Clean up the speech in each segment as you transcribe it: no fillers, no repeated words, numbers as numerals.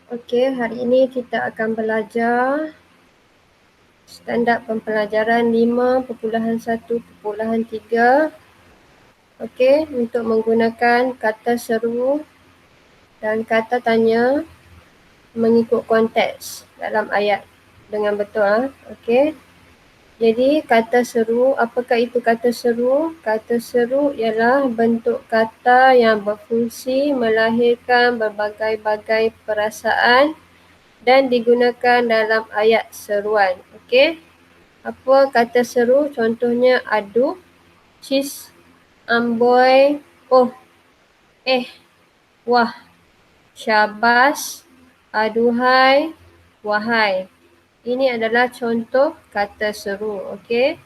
Okey, hari ini kita akan belajar standard pembelajaran 5.1.3. Okey, untuk menggunakan kata seru dan kata tanya mengikut konteks dalam ayat dengan betul. Okey. Jadi kata seru, apakah itu kata seru? Kata seru ialah bentuk kata yang berfungsi melahirkan berbagai-bagai perasaan dan digunakan dalam ayat seruan. Okey. Apa kata seru? Contohnya aduh, cis, amboi, oh, wah, syabas, aduhai, wahai. Ini adalah contoh kata seru. Okey.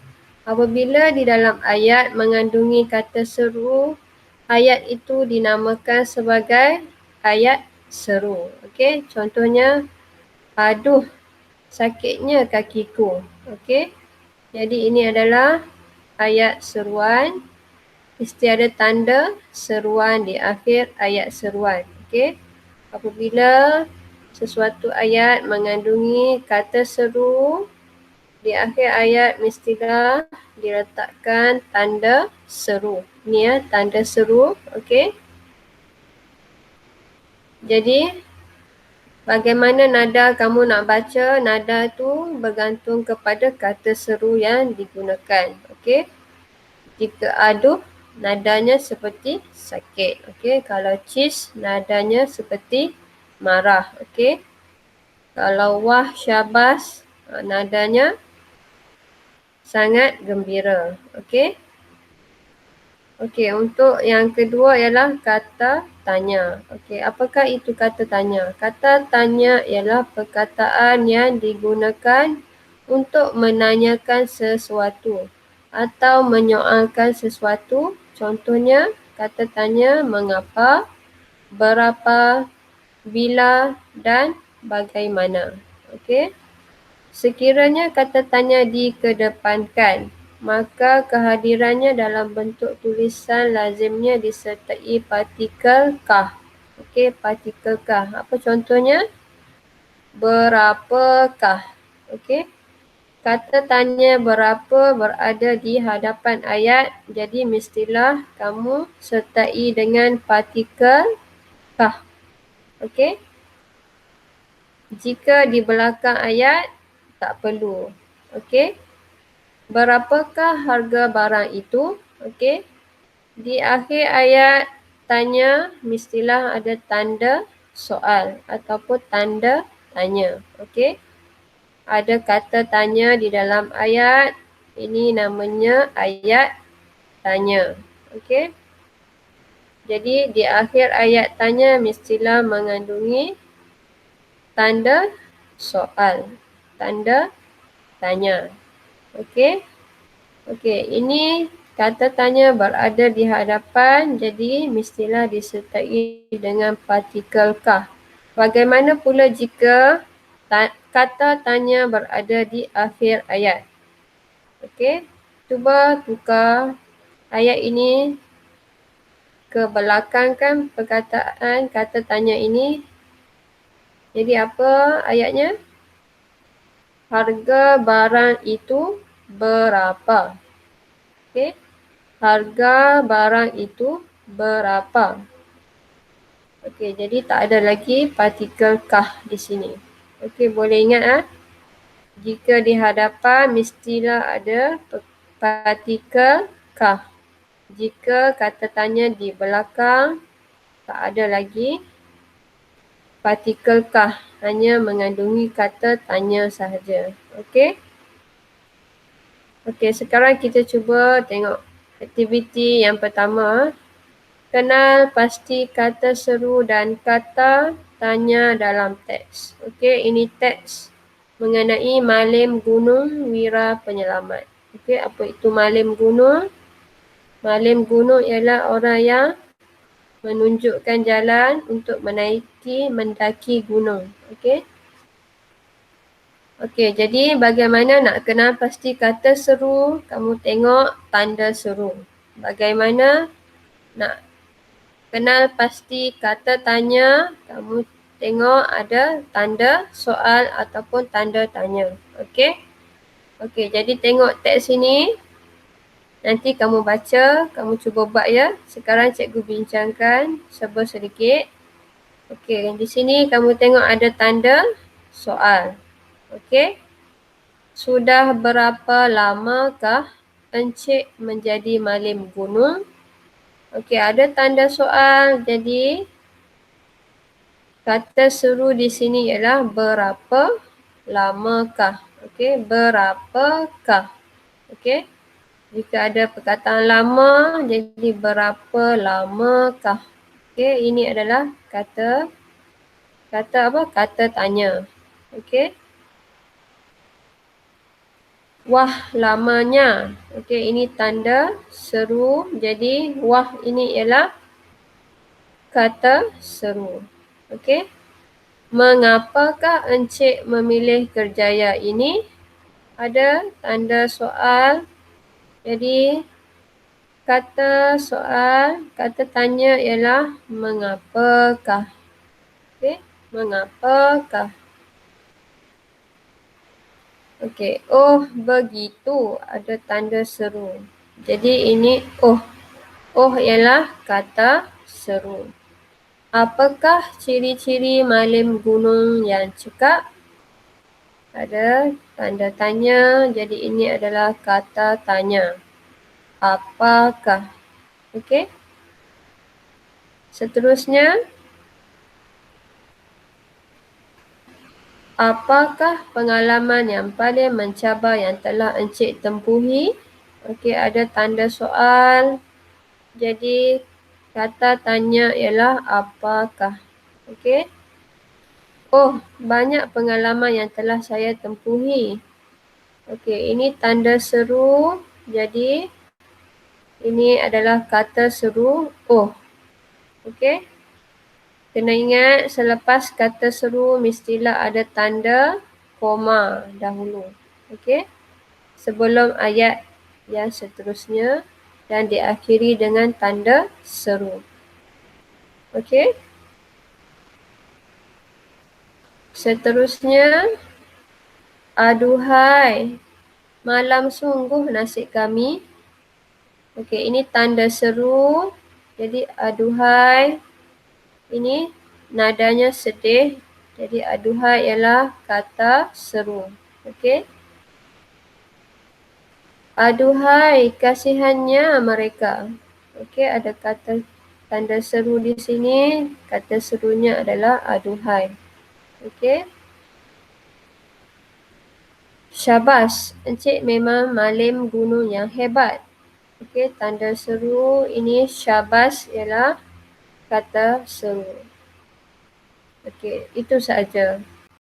Apabila di dalam ayat mengandungi kata seru, ayat itu dinamakan sebagai ayat seru. Okey. Contohnya, aduh, sakitnya kakiku. Okey. Jadi ini adalah ayat seruan. Mesti ada tanda seruan di akhir ayat seruan. Okey. Apabila sesuatu ayat mengandungi kata seru, di akhir ayat mestilah diletakkan tanda seru. Ni ya, tanda seru. Okey. Jadi bagaimana nada kamu nak baca? Nada tu bergantung kepada kata seru yang digunakan. Okey. Jika aduh, nadanya seperti sakit. Okey. Kalau cis, nadanya seperti marah. Okey. Kalau wah, syabas, nadanya sangat gembira. Okey. Okey, untuk yang kedua ialah kata tanya. Okey, apakah itu kata tanya? Kata tanya ialah perkataan yang digunakan untuk menanyakan sesuatu atau menyoalkan sesuatu. Contohnya, kata tanya mengapa, berapa, bila dan bagaimana. Okey. Sekiranya kata tanya dikedepankan, maka kehadirannya dalam bentuk tulisan lazimnya disertai partikel kah. Okey, partikel kah. Apa contohnya? Berapakah? Okey. Kata tanya berapa berada di hadapan ayat, jadi mestilah kamu sertai dengan partikel kah. Okey. Jika di belakang ayat, tak perlu. Okey. Berapakah harga barang itu? Okey. Di akhir ayat tanya mestilah ada tanda soal ataupun tanda tanya. Okey. Ada kata tanya di dalam ayat. Ini namanya ayat tanya. Okey. Jadi di akhir ayat tanya mestilah mengandungi tanda soal, tanda tanya. Okey. Okey, ini kata tanya berada di hadapan, jadi mestilah disertai dengan partikel kah. Bagaimana pula jika kata tanya berada di akhir ayat? Okey, cuba tukar ayat ini ke belakang kan perkataan kata tanya ini. Jadi apa ayatnya? Harga barang itu berapa? Okey. Harga barang itu berapa? Okey, jadi tak ada lagi partikel kah di sini. Okey, boleh ingat jika di hadapan mestilah ada partikel kah. Jika kata tanya di belakang, tak ada lagi partikel kah, hanya mengandungi kata tanya sahaja. Okey. Okey, sekarang kita cuba tengok aktiviti yang pertama. Kenal pasti kata seru dan kata tanya dalam teks. Okey, ini teks mengenai Malim Gunung Wira Penyelamat. Okey, apa itu Malim Gunung? Malim Gunung ialah orang yang menunjukkan jalan untuk mendaki gunung. Okey. Okey, jadi bagaimana nak kenal pasti kata seru? Kamu tengok tanda seru. Bagaimana nak kenal pasti kata tanya? Kamu tengok ada tanda soal ataupun tanda tanya. Okey. Okey, jadi tengok teks sini. Nanti kamu baca, kamu cuba buat ya. Sekarang cikgu bincangkan sedikit. Okey, di sini kamu tengok ada tanda soal. Okey. Sudah berapa lamakah Encik menjadi malim gunung? Okey, ada tanda soal. Jadi kata seru di sini ialah berapa lamakah. Okey, berapakah. Okey. Jika ada perkataan lama, jadi berapa lamakah. Okey, ini adalah kata apa? Kata tanya. Okey. Wah lamanya. Okey, ini tanda seru. Jadi wah ini ialah kata seru. Okey. Mengapakah Encik memilih kerjaya ini? Ada tanda soal. Jadi kata soal, kata tanya ialah mengapakah. Okey, mengapakah. Okey, oh begitu, ada tanda seru. Jadi ini oh. Oh ialah kata seru. Apakah ciri-ciri malim gunung yang cekap? Ada tanda tanya, jadi ini adalah kata tanya. Apakah? Okey. Seterusnya, apakah pengalaman yang paling mencabar yang telah Encik tempuhi? Okey, ada tanda soal. Jadi, kata tanya ialah apakah. Okey. Oh, banyak pengalaman yang telah saya tempuhi. Okey, ini tanda seru. Jadi, ini adalah kata seru. Oh. Okey. Kena ingat selepas kata seru mestilah ada tanda koma dahulu. Okey. Sebelum ayat yang seterusnya dan diakhiri dengan tanda seru. Okey. Seterusnya, aduhai, malam sungguh nasib kami. Okey, ini tanda seru. Jadi aduhai, ini nadanya sedih. Jadi aduhai ialah kata seru. Okey. Aduhai, kasihannya mereka. Okey, ada kata tanda seru di sini. Kata serunya adalah aduhai. Okey. Syabas, Encik memang malim gunung yang hebat. Okey, tanda seru ini syabas ialah kata seru. Okey, itu sahaja.